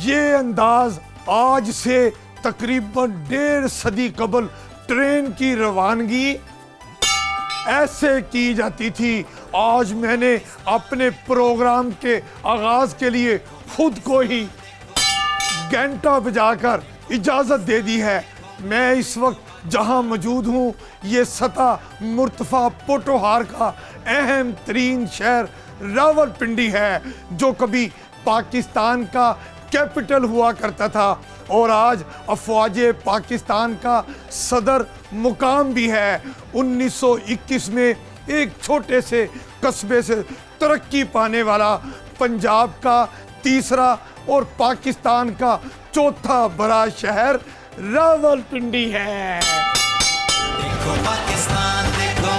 ये अंदाज आज से तकरीबन 1.5 सदी कबल ट्रेन की रवानगी ऐसे की जाती थी। आज मैंने अपने प्रोग्राम के आगाज के लिए खुद को ही घंटा बजाकर इजाजत दे दी है। मैं इस वक्त जहां मौजूद हूं ये सतह मुर्तफा पोटोहार का अहम तरीन शहर रावलपिंडी है, जो कभी पाकिस्तान का कैपिटल हुआ करता था और आज अफवाज पाकिस्तान का सदर मुकाम भी है। 1921 में एक छोटे से कस्बे से तरक्की पाने वाला पंजाब का तीसरा और पाकिस्तान का चौथा बड़ा शहर रावलपिंडी है। देखो पाकिस्तान देखो,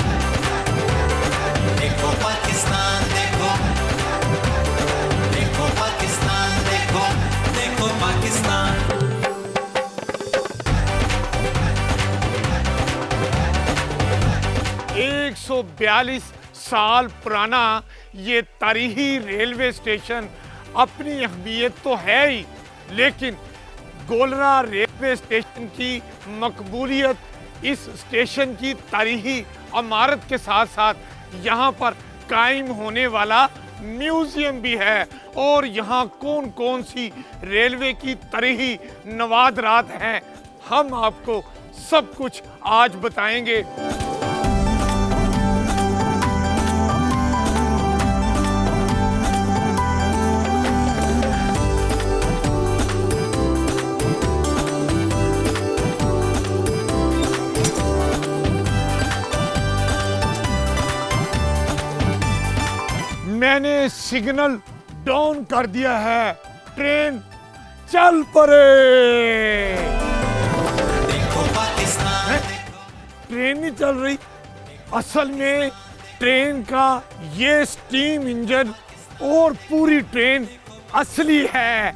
देखो पाकिस्तान देखो, देखो पाकिस्तान देखो, देखो पाकिस्तान। 142 साल पुराना ये तारीखी रेलवे स्टेशन अपनी अहमियत तो है ही, लेकिन गोलरा रेलवे स्टेशन की मकबूलियत इस स्टेशन की तारीखी इमारत के साथ साथ यहाँ पर कायम होने वाला म्यूजियम भी है। और यहाँ कौन कौन सी रेलवे की तारीखी नवादरात हैं, हम आपको सब कुछ आज बताएंगे। मैंने सिग्नल डाउन कर दिया है, ट्रेन चल पड़े। देखो पाकिस्तान, ट्रेन नहीं चल रही, असल में ट्रेन का ये स्टीम इंजन और पूरी ट्रेन असली है,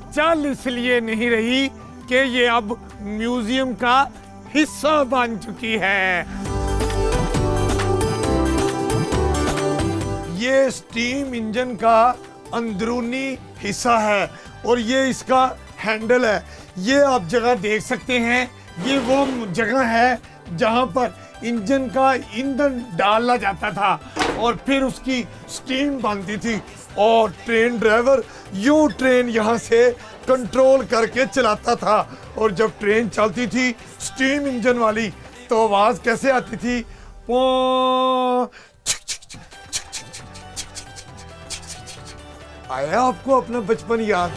चल इसलिए नहीं रही कि ये अब म्यूजियम का हिस्सा बन चुकी है। ये स्टीम इंजन का अंदरूनी हिस्सा है और ये इसका हैंडल है। ये आप जगह देख सकते हैं, ये वो जगह है जहां पर इंजन का ईंधन डाला जाता था और फिर उसकी स्टीम बनती थी और ट्रेन ड्राइवर यूं ट्रेन यहां से कंट्रोल करके चलाता था। और जब ट्रेन चलती थी स्टीम इंजन वाली तो आवाज कैसे आती थी, पो। आया आपको अपना बचपन याद?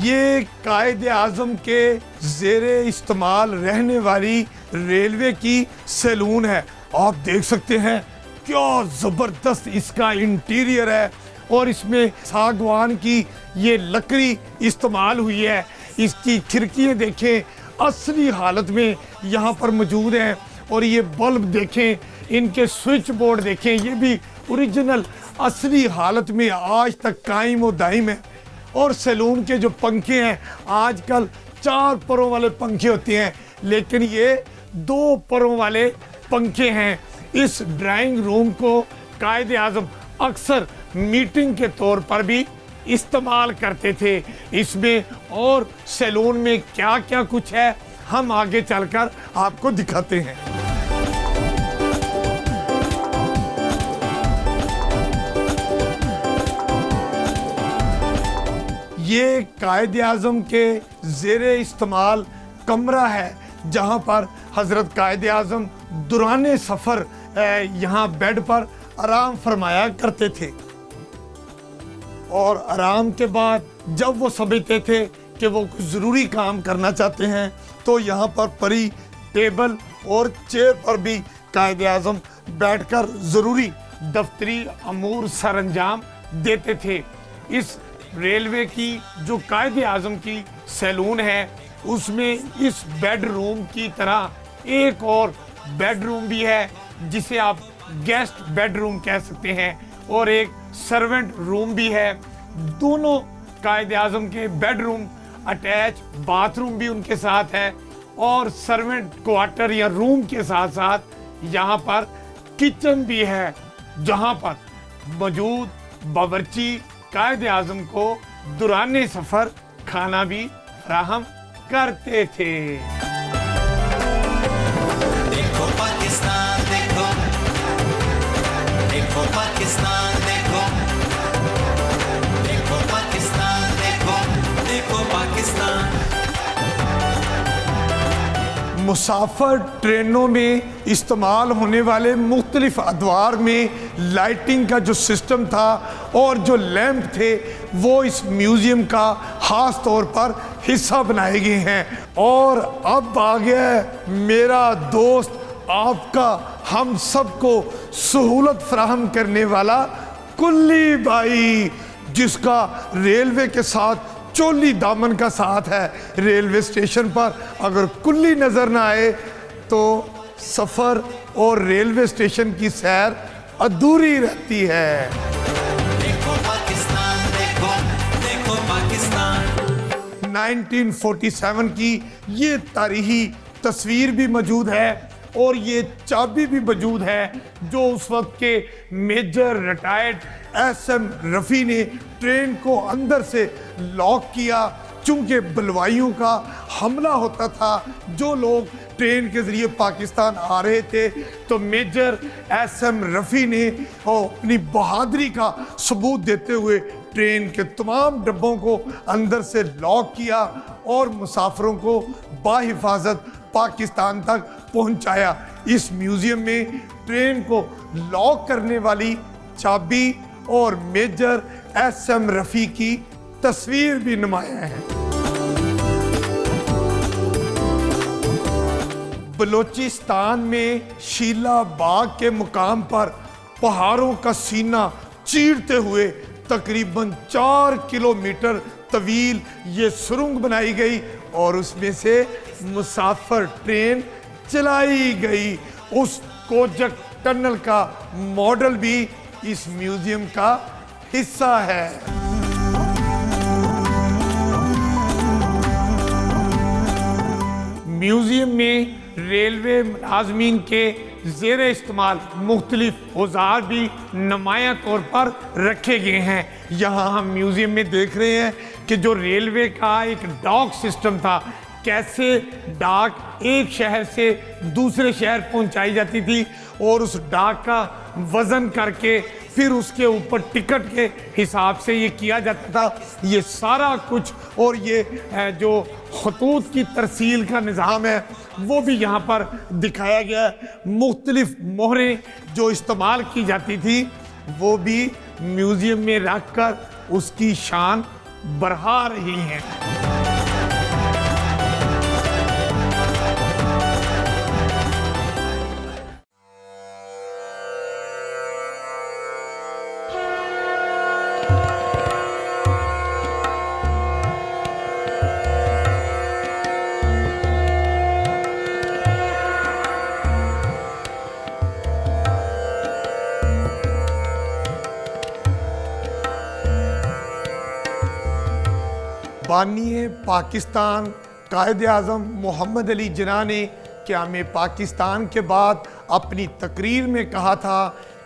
ये कायदे आजम के जेरे इस्तेमाल रहने वाली रेलवे की सैलून है। आप देख सकते हैं क्या जबरदस्त इसका इंटीरियर है और इसमें सागवान की ये लकड़ी इस्तेमाल हुई है। इसकी खिड़कियां देखें, असली हालत में यहाँ पर मौजूद हैं और ये बल्ब देखें, इनके स्विच बोर्ड देखें, ये भी ओरिजिनल असली हालत में आज तक कायम और दायम है। और सैलून के जो पंखे हैं, आजकल 4 परों वाले पंखे होते हैं, लेकिन ये 2 परों वाले पंखे हैं। इस ड्राइंग रूम को कायदे आजम अक्सर मीटिंग के तौर पर भी इस्तेमाल करते थे। इसमें और सैलून में क्या क्या कुछ है हम आगे चलकर आपको दिखाते हैं। ये कायदे आजम के जेरे इस्तेमाल कमरा है जहां पर हजरत कायदे आजम दुराने सफर यहाँ बेड पर आराम फरमाया करते थे और आराम के बाद जब वो समझते थे कि वो कुछ ज़रूरी काम करना चाहते हैं तो यहाँ पर परी टेबल और चेयर पर भी कायदे आजम बैठकर ज़रूरी दफ्तरी अमूर सरअंजाम देते थे। इस रेलवे की जो कायदे आजम की सैलून है उसमें इस बेडरूम की तरह एक और बेडरूम भी है जिसे आप गेस्ट बेडरूम कह सकते हैं और एक सर्वेंट रूम भी है। दोनों कायदे आजम के बेडरूम अटैच बाथरूम भी उनके साथ है और सर्वेंट क्वार्टर या रूम के साथ साथ यहाँ पर किचन भी है, जहाँ पर मौजूद बावर्ची कायदे आजम को दुराने सफर खाना भी फराहम करते थे। देखो पाकिस्तान देखो, देखो पाकिस्तान देखो, देखो पाकिस्तान देखो, देखो पाकिस्तान। मुसाफिर ट्रेनों में इस्तेमाल होने वाले मुख्तलिफ अदवार में लाइटिंग का जो सिस्टम था और जो लैंप थे वो इस म्यूज़ियम का ख़ास तौर पर हिस्सा बनाए गए हैं। और अब आ गया मेरा दोस्त, आपका, हम सबको सहूलत फराहम करने वाला कुल्ली भाई, जिसका रेलवे के साथ चोली दामन का साथ है। रेलवे स्टेशन पर अगर कुल्ली नजर ना आए तो सफर और रेलवे स्टेशन की सैर अधूरी रहती है। देखो पाकिस्तान देखो, देखो पाकिस्तान। 1947 की ये तारीखी तस्वीर भी मौजूद है और ये चाबी भी मौजूद है जो उस वक्त के मेजर रिटायर्ड एसएम रफ़ी ने ट्रेन को अंदर से लॉक किया। चूंकि बलवाइयों का हमला होता था, जो लोग ट्रेन के ज़रिए पाकिस्तान आ रहे थे, तो मेजर एसएम रफ़ी ने अपनी बहादुरी का सबूत देते हुए ट्रेन के तमाम डब्बों को अंदर से लॉक किया और मुसाफिरों को बाहिफाजत पाकिस्तान तक पहुंचाया। इस म्यूज़ियम में ट्रेन को लॉक करने वाली चाबी और मेजर एसएम रफ़ी की तस्वीर भी नुमाया है। बलूचिस्तान में शीला बाग के मुकाम पर पहाड़ों का सीना चीरते हुए तकरीबन 4 किलोमीटर तवील ये सुरंग बनाई गई और उसमें से मुसाफिर ट्रेन चलाई गई। उस कोजक टनल का मॉडल भी इस म्यूजियम का हिस्सा है। म्यूजियम में रेलवे मुलाजमीन के ज़ेर इस्तेमाल मुख्तलिफ औजार भी नुमाया तौर पर रखे गए हैं। यहाँ हम म्यूज़ियम में देख रहे हैं कि जो रेलवे का एक डाक सिस्टम था, कैसे डाक एक शहर से दूसरे शहर पहुंचाई जाती थी और उस डाक का वज़न करके फिर उसके ऊपर टिकट के हिसाब से ये किया जाता था। ये सारा कुछ और ये जो खतूत की तरसील का निज़ाम है वो भी यहाँ पर दिखाया गया है। मुख्तलिफ मोहरें जो इस्तेमाल की जाती थी वो भी म्यूज़ियम में रख कर उसकी शान बढ़ा रही हैं। बानी पाकिस्तान कायदे आज़म मोहम्मद अली जिन्ना ने क़याम पाकिस्तान के बाद अपनी तकरीर में कहा था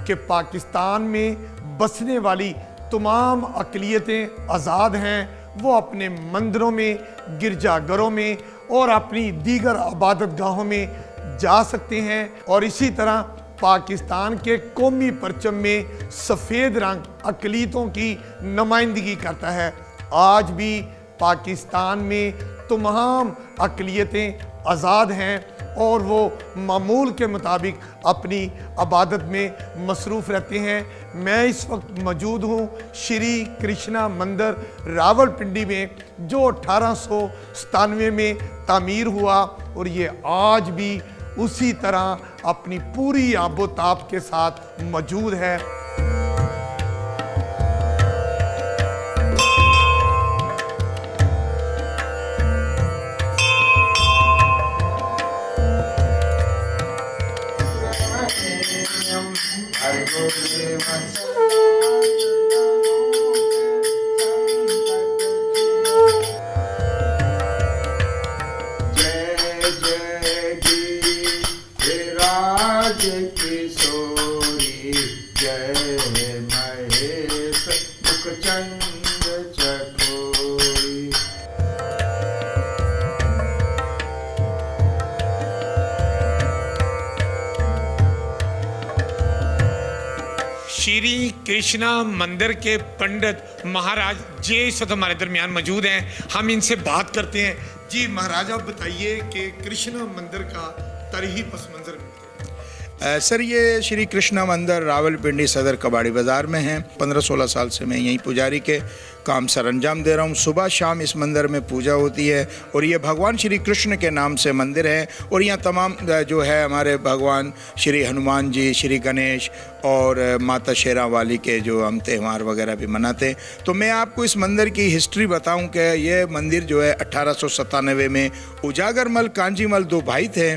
कि पाकिस्तान में बसने वाली तमाम अक़लियतें आज़ाद हैं। वो अपने मंदिरों में, गिरजाघरों में और अपनी दीगर इबादत गाहों में जा सकते हैं। और इसी तरह पाकिस्तान के कौमी परचम में सफ़ेद रंग अक़लियतों की नुमाइंदगी करता है। आज भी पाकिस्तान में तमाम अक़लियतें आज़ाद हैं और वो मामूल के मुताबिक अपनी इबादत में मसरूफ़ रहते हैं। मैं इस वक्त मौजूद हूँ श्री कृष्णा मंदिर रावलपिंडी में, जो 1897 में तामीर हुआ और ये आज भी उसी तरह अपनी पूरी आबोताब के साथ मौजूद है। जय जय गिरिराज काव्य किशोरी जय महेश मुखचंद चकोरी। श्री कृष्णा मंदिर के पंडित महाराज जय इस वक्त हमारे दरमियान मौजूद हैं। हम इनसे बात करते हैं। जी महाराज, आप बताइए कि कृष्णा मंदिर का तारीखी पस मंजर में। सर, ये श्री कृष्णा मंदिर रावलपिंडी सदर कबाड़ी बाज़ार में है। 15-16 साल से मैं यहीं पुजारी के काम सर अंजाम दे रहा हूँ। सुबह शाम इस मंदिर में पूजा होती है और ये भगवान श्री कृष्ण के नाम से मंदिर है। और यहाँ तमाम जो है हमारे भगवान श्री हनुमान जी, श्री गणेश और माता शेरा वाली के जो हम त्यौहार वगैरह भी मनाते हैं। तो मैं आपको इस मंदिर की हिस्ट्री बताऊं कि ये मंदिर जो है 1897 में उजागरमल कांजीमल दो भाई थे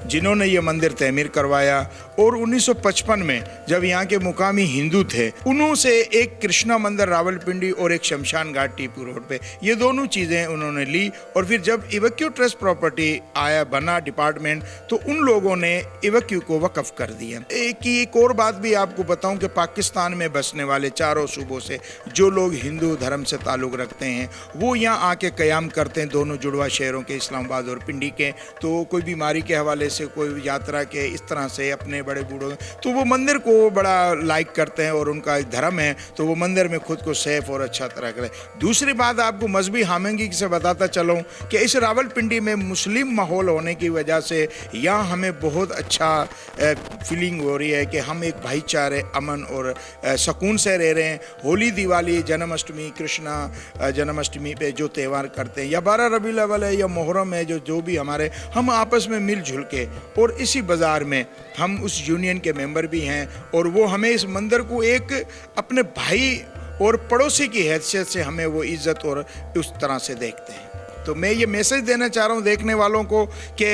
जिन्होंने ये मंदिर तमीर करवाया। और 1955 में जब यहाँ के मुकामी हिंदू थे, उन्हों से एक कृष्णा मंदिर रावलपिंडी और एक शमशान घाट टीपू रोड पे, ये दोनों चीज़ें उन्होंने ली। और फिर जब इवक्यू ट्रस्ट प्रॉपर्टी आया, बना डिपार्टमेंट, तो उन लोगों ने इवक्यू को वक्फ कर दिया। एक और बात भी आपको बताऊं कि पाकिस्तान में बसने वाले चारों सूबों से जो लोग हिंदू धर्म से ताल्लुक़ रखते हैं, वो यहाँ आके क़याम करते हैं, दोनों जुड़वा शहरों के, इस्लामाबाद और पिंडी के। तो कोई बीमारी के हवाले से, कोई यात्रा के, इस तरह से अपने बड़े बूढ़ों, तो वो मंदिर को बड़ा लाइक करते हैं और उनका एक धर्म है, तो वो मंदिर में खुद को सेफ और अच्छा तरह करें। दूसरी बात आपको मजहबी हामिंगी से बताता चलूँ कि इस रावलपिंडी में मुस्लिम माहौल होने की वजह से यहाँ हमें बहुत अच्छा फीलिंग हो रही है कि हम एक भाईचारे, अमन और सुकून से रह रहे हैं। होली, दिवाली, जन्माष्टमी, कृष्णा जन्माष्टमी पे जो त्यौहार करते हैं, या 12 रबीउल अव्वल है या मुहर्रम है, जो भी हमारे, हम आपस में मिलजुल के, और इसी बाज़ार में हम उस यूनियन के मेंबर भी हैं और वो हमें इस मंदिर को एक अपने भाई और पड़ोसी की हैसियत से हमें वो इज़्ज़त और उस तरह से देखते हैं। तो मैं ये मैसेज देना चाह रहा हूँ देखने वालों को कि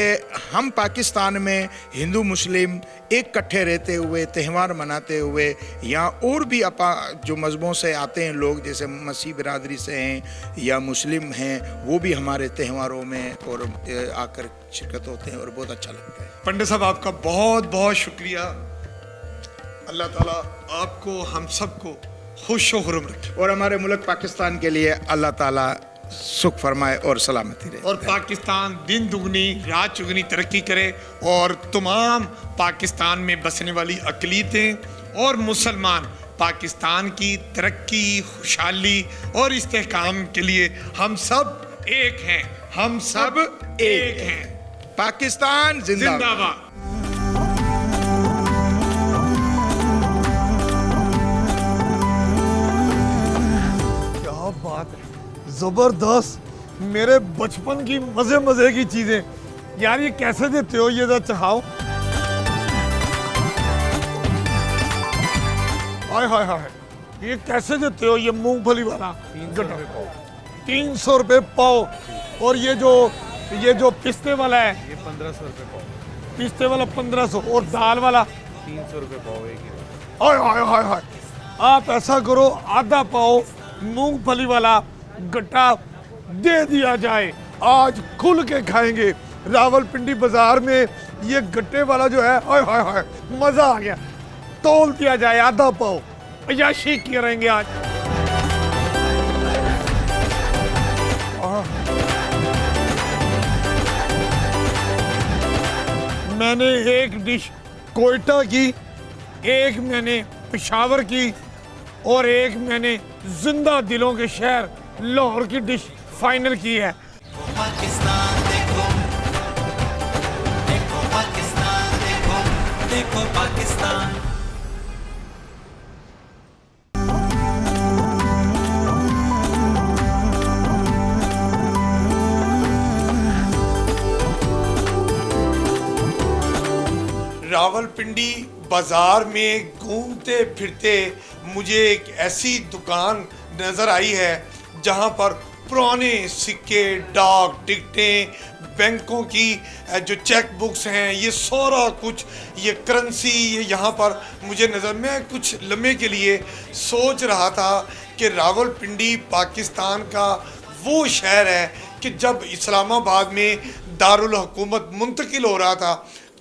हम पाकिस्तान में हिंदू मुस्लिम एक इकट्ठे रहते हुए, त्यौहार मनाते हुए, यहाँ और भी जो मज़हबों से आते हैं लोग, जैसे मसीह बिरादरी से हैं या मुस्लिम हैं, वो भी हमारे त्यौहारों में और आकर शिरकत होते हैं और बहुत अच्छा लगता है। पंडित साहब, आपका बहुत बहुत शुक्रिया। अल्लाह ताला आपको, हम सबको खुश व खुर्रम रखे और हमारे मुल्क पाकिस्तान के लिए अल्लाह ताला सुख फरमाए और सलामती रहे। और पाकिस्तान दिन दुगनी रात चुगनी तरक्की करे और तमाम पाकिस्तान में बसने वाली अक़लीतें और मुसलमान पाकिस्तान की तरक्की, खुशहाली और इस्तेहकाम के लिए हम सब एक हैं। हम सब एक हैं। पाकिस्तान जिंदाबाद। क्या बात है, जबरदस्त। मेरे बचपन की मजे मजे की चीजें यार, ये कैसे देते हो? ये तो चाहो। हाय हाय हाय, ये कैसे देते हो? ये मूंगफली वाला 300 रुपये पाव। और ये जो पिस्ते वाला है, ये 1500 रुपये पाव। पिस्ते वाला 1500 और दाल वाला 300 रुपये पाव एक ही। हाय हाय हाय हाय, आप ऐसा करो, आधा पाव मूंगफली वाला गट्टा दे दिया जाए। आज खुल के खाएंगे। रावलपिंडी बाजार में ये गट्टे वाला जो है, हाय हाय हाय, मजा आ गया। तोल दिया जाए आधा पाव, अयाशी करेंगे आज। मैंने एक डिश कोयटा की, एक मैंने पेशावर की और एक मैंने जिंदा दिलों के शहर लाहौर की डिश फाइनल की है। पाकिस्तान देखो, देखो पाकिस्तान देखो, देखो पाकिस्तान। रावलपिंडी बाजार में घूमते फिरते मुझे एक ऐसी दुकान नज़र आई है जहां पर पुराने सिक्के, डाक टिकटें, बैंकों की जो चेक बुक्स हैं, ये सारा कुछ, ये करेंसी, ये यहाँ पर मुझे नज़र। मैं कुछ लम्हे के लिए सोच रहा था कि रावलपिंडी पाकिस्तान का वो शहर है कि जब इस्लामाबाद में दारुल हुकूमत मुंतकिल हो रहा था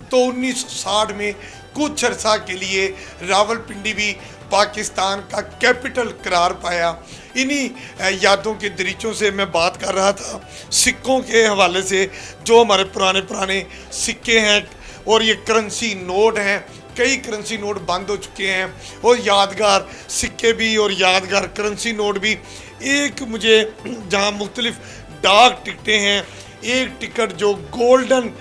तो 1960 में कुछ अरसा के लिए रावलपिंडी भी पाकिस्तान का कैपिटल करार पाया। इन्हीं यादों के दरीचों से मैं बात कर रहा था, सिक्कों के हवाले से। जो हमारे पुराने सिक्के हैं और ये करेंसी नोट हैं, कई करेंसी नोट बंद हो चुके हैं और यादगार सिक्के भी और यादगार करेंसी नोट भी। एक मुझे जहाँ मुख्तलिफ डाक टिकटें हैं, एक टिकट जो गोल्डन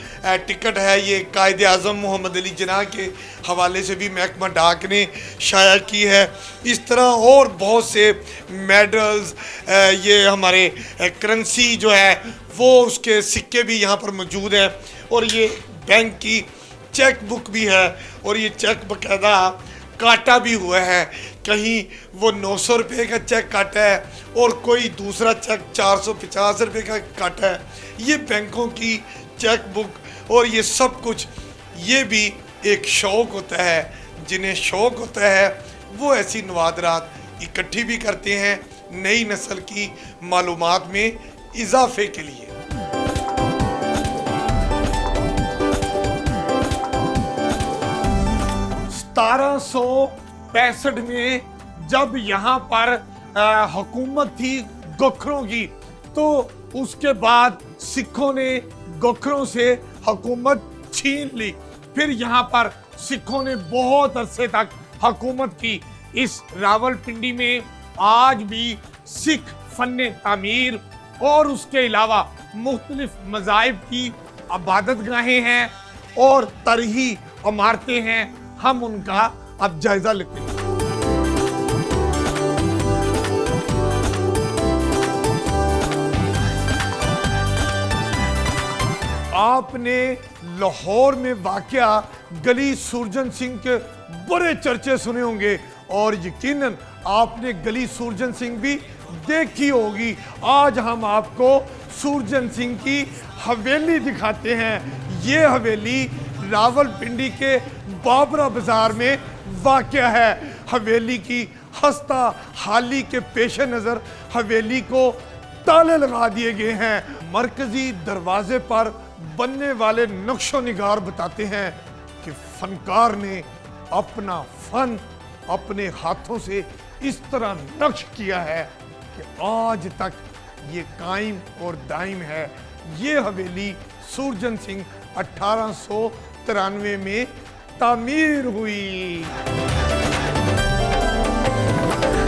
टिकट है, ये कायद आज़म मोहम्मद अली जिन्ना के हवाले से भी महकमा डाक ने शाया की है। इस तरह और बहुत से मेडल्स, ये हमारे करेंसी जो है वो उसके सिक्के भी यहाँ पर मौजूद हैं। और ये बैंक की चेक बुक भी है और ये चेक बाकायदा काटा भी हुआ है। कहीं वो 900 रुपये का चेक काटा है और कोई दूसरा चेक 450 रुपये का काटा है। ये बैंकों की चेक बुक और ये सब कुछ, ये भी एक शौक़ होता है। जिन्हें शौक़ होता है वो ऐसी नवादरात इकट्ठी भी करते हैं नई नस्ल की मालूमात में इजाफे के लिए। 1765 में जब यहाँ पर हुकूमत थी गोखरों की, तो उसके बाद सिखों ने गोखरों से हुकूमत छीन ली। फिर यहाँ पर सिखों ने बहुत अरसे तक हुकूमत की। इस रावलपिंडी में आज भी सिख फन्ने तामीर और उसके अलावा मुख्तलिफ मज़ाहिब की इबादत गाहें हैं और तरही इमारतें हैं। हम उनका अब जायजा लेते हैं। आपने लाहौर में वाक़या गली सुरजन सिंह के बड़े चर्चे सुने होंगे और यकीनन आपने गली सुरजन सिंह भी देखी होगी। आज हम आपको सुरजन सिंह की हवेली दिखाते हैं। ये हवेली रावलपिंडी के बाबरा बाजार में वाक़या है। हवेली की हस्ता हाली के पेश नज़र हवेली को ताले लगा दिए गए हैं। मरकजी दरवाजे पर बनने वाले नक्शो निगार बताते हैं कि फनकार ने अपना फन अपने हाथों से इस तरह नक्श किया है कि आज तक ये कायम और दायम है। ये हवेली सुरजन सिंह 1893 में तामीर हुई।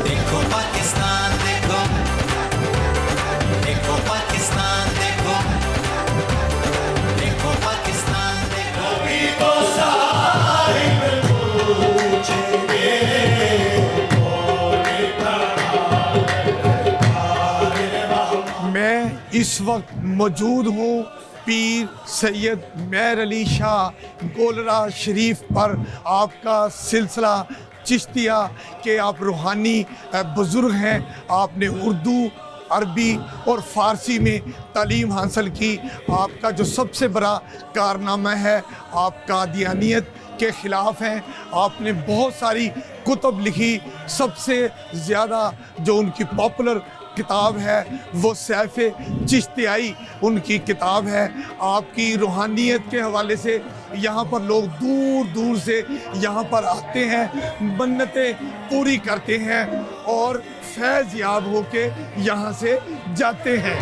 देखो पाकिस्तान देखो, देखो पाकिस्तान देखो, देखो पाकिस्तान देखो। अभी तो साहिब पूछेंगे, मैं इस वक्त मौजूद हूँ पीर सैयद मेहर अली शाह गोलरा शरीफ पर। आपका सिलसिला चिश्तिया के आप रूहानी बुज़ुर्ग हैं। आपने उर्दू, अरबी और फ़ारसी में तालीम हासिल की। आपका जो सबसे बड़ा कारनामा है, आप कादियानियत के ख़िलाफ़ हैं। आपने बहुत सारी कुतुब लिखी। सबसे ज़्यादा जो उनकी पॉपुलर किताब है वो सैफ़े चिश्तियाई उनकी किताब है। आपकी रूहानियत के हवाले से यहाँ पर लोग दूर दूर से यहाँ पर आते हैं, मन्नतें पूरी करते हैं और फैज़ याब होके यहाँ से जाते हैं।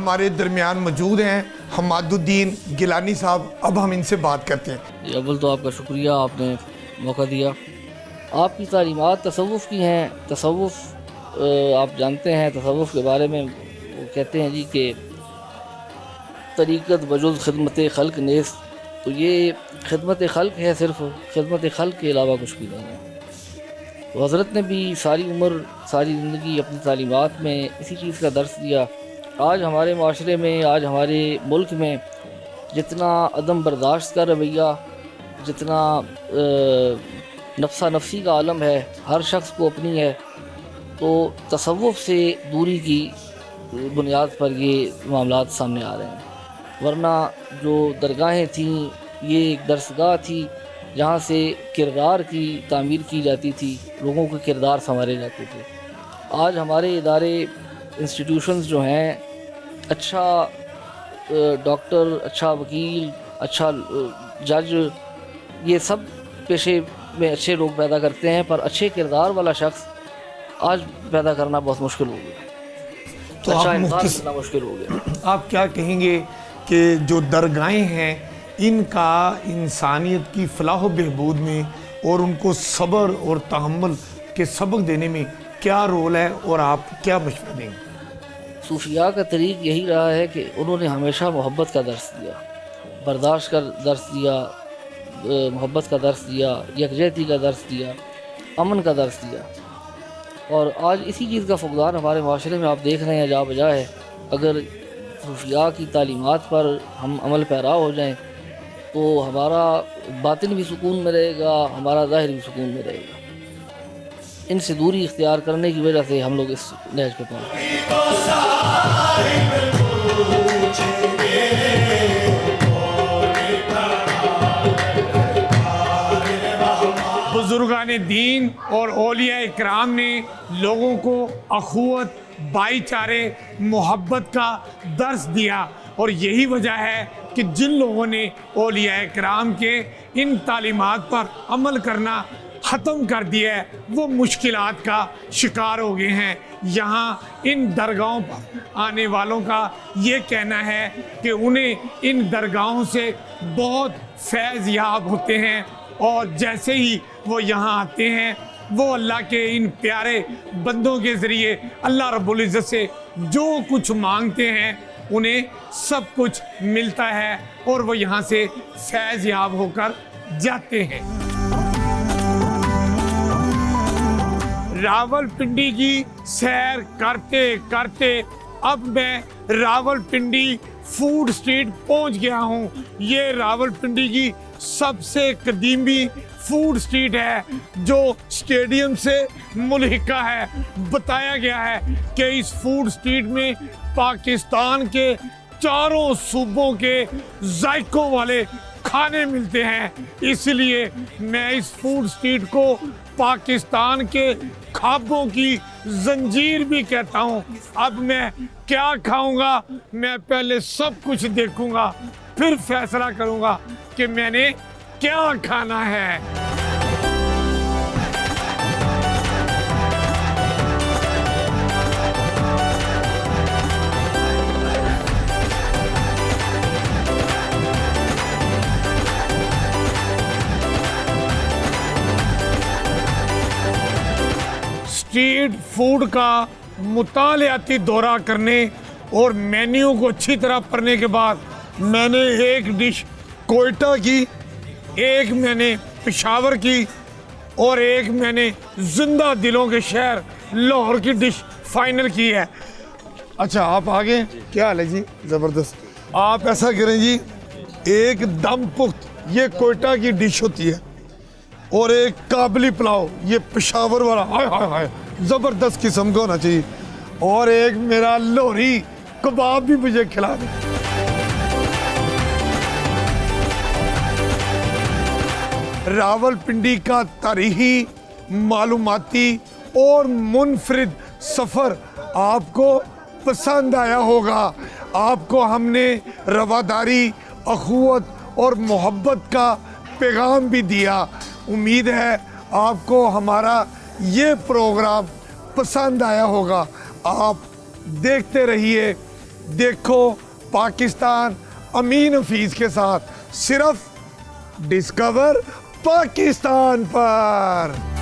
हमारे दरमियान मौजूद हैं हमादुद्दीन गिलानी साहब। अब हम इनसे बात करते हैं। अव्वल तो आपका शुक्रिया, आपने मौका दिया। आपकी तालीमात तसव्वुफ़ की हैं। तसव्वुफ़ आप जानते हैं, तसव्वुफ़ के बारे में वो कहते हैं जी कि तरीक़त वजुज़ खिदमत खल्क़ नेस, तो ये खिदमत खल्क़ है, सिर्फ़ खिदमत खल्क़ के अलावा कुछ भी नहीं है। तो हज़रत ने भी सारी उम्र, सारी ज़िंदगी अपनी तालीमात में इसी चीज़ का दर्स दिया। आज हमारे माशरे में, आज हमारे मुल्क में जितना अदम बर्दाश्त का रवैया, जितना नफ्सा नफसी का आलम है, हर शख्स को अपनी है, तो तसव्वुफ़ से दूरी की बुनियाद पर ये मामलात सामने आ रहे हैं। वरना जो दरगाहें थीं, ये एक दरसगाह थी जहाँ से किरदार की तामीर की जाती थी, लोगों के किरदार संवारे जाते थे। आज हमारे इदारे, इंस्टीट्यूशंस जो हैं, अच्छा डॉक्टर, अच्छा वकील, अच्छा जज, ये सब पेशे में अच्छे लोग पैदा करते हैं, पर अच्छे किरदार वाला शख्स आज पैदा करना बहुत मुश्किल हो गया। तो अच्छा आप इंसान मुख्तस- करना मुश्किल हो गया। आप क्या कहेंगे कि जो दरगाहें हैं, इनका इंसानियत की फलाह व बहबूद में और उनको सब्र और तहम्मुल के सबक देने में क्या रोल है, और आप क्या मशवरा देंगे? सूफिया का तरीक़ यही रहा है कि उन्होंने हमेशा मोहब्बत का दर्स दिया, बर्दाश्त का दर्स दिया, मोहब्बत का दर्स दिया, यकजहती का दर्स दिया, अमन का दर्स दिया। और आज इसी चीज़ का फुक़दान हमारे माशरे में आप देख रहे हैं, जा बजा है। अगर सूफिया की तालीमात पर हम अमल पैरा हो जाएं तो हमारा बातिन भी सुकून में रहेगा, हमारा ज़ाहिर भी सुकून में रहेगा। इनसे दूरी इख्तियार करने की वजह से हम लोग इस नहज पे पहुँचे। बुजुर्गान दीन और औलिया इकराम ने लोगों को अखुवत, भाईचारे, मोहब्बत का दर्स दिया, और यही वजह है कि जिन लोगों ने औलिया इकराम के इन तालीमात पर अमल करना ख़त्म कर दिया है, वो मुश्किलात का शिकार हो गए हैं। यहाँ इन दरगाहों पर आने वालों का ये कहना है कि उन्हें इन दरगाहों से बहुत फैज़ याब होते हैं, और जैसे ही वो यहाँ आते हैं, वो अल्लाह के इन प्यारे बंदों के ज़रिए अल्लाह रब्बुल इज़्ज़त से जो कुछ मांगते हैं, उन्हें सब कुछ मिलता है, और वो यहाँ से फैज़ याब होकर जाते हैं। रावलपिंडी की सैर करते करते अब मैं रावलपिंडी फूड स्ट्रीट पहुंच गया हूं। ये रावलपिंडी की सबसे कदीमी फूड स्ट्रीट है, जो स्टेडियम से मुल्हिका है। बताया गया है कि इस फूड स्ट्रीट में पाकिस्तान के चारों सूबों के जायकों वाले खाने मिलते हैं, इसलिए मैं इस फूड स्ट्रीट को पाकिस्तान के ख्वाबों की जंजीर भी कहता हूँ। अब मैं क्या खाऊंगा, मैं पहले सब कुछ देखूंगा, फिर फैसला करूंगा कि मैंने क्या खाना है। स्ट्रीट फूड का मुतालियाती दौरा करने और मेन्यू को अच्छी तरह पढ़ने के बाद मैंने एक डिश कोयटा की, एक मैंने पेशावर की, और एक मैंने जिंदा दिलों के शहर लाहौर की डिश फाइनल की है। अच्छा, आप आगे, क्या हाल है जी? ज़बरदस्त। आप ऐसा करें जी, एक दम पुख्त ये कोयटा की डिश होती है, और एक काबली पुलाव ये पेशावर वाला, हाय हाय हाय, ज़बरदस्त किस्म का होना चाहिए, और एक मेरा लोहरी कबाब भी मुझे खिला दें। रावलपिंडी का तारीखी, मालूमाती और मुनफरिद सफ़र आपको पसंद आया होगा। आपको हमने रवादारी, अखुवत और मोहब्बत का पैगाम भी दिया। उम्मीद है आपको हमारा ये प्रोग्राम पसंद आया होगा। आप देखते रहिए देखो पाकिस्तान अमीन हफीज के साथ सिर्फ डिस्कवर पाकिस्तान पर।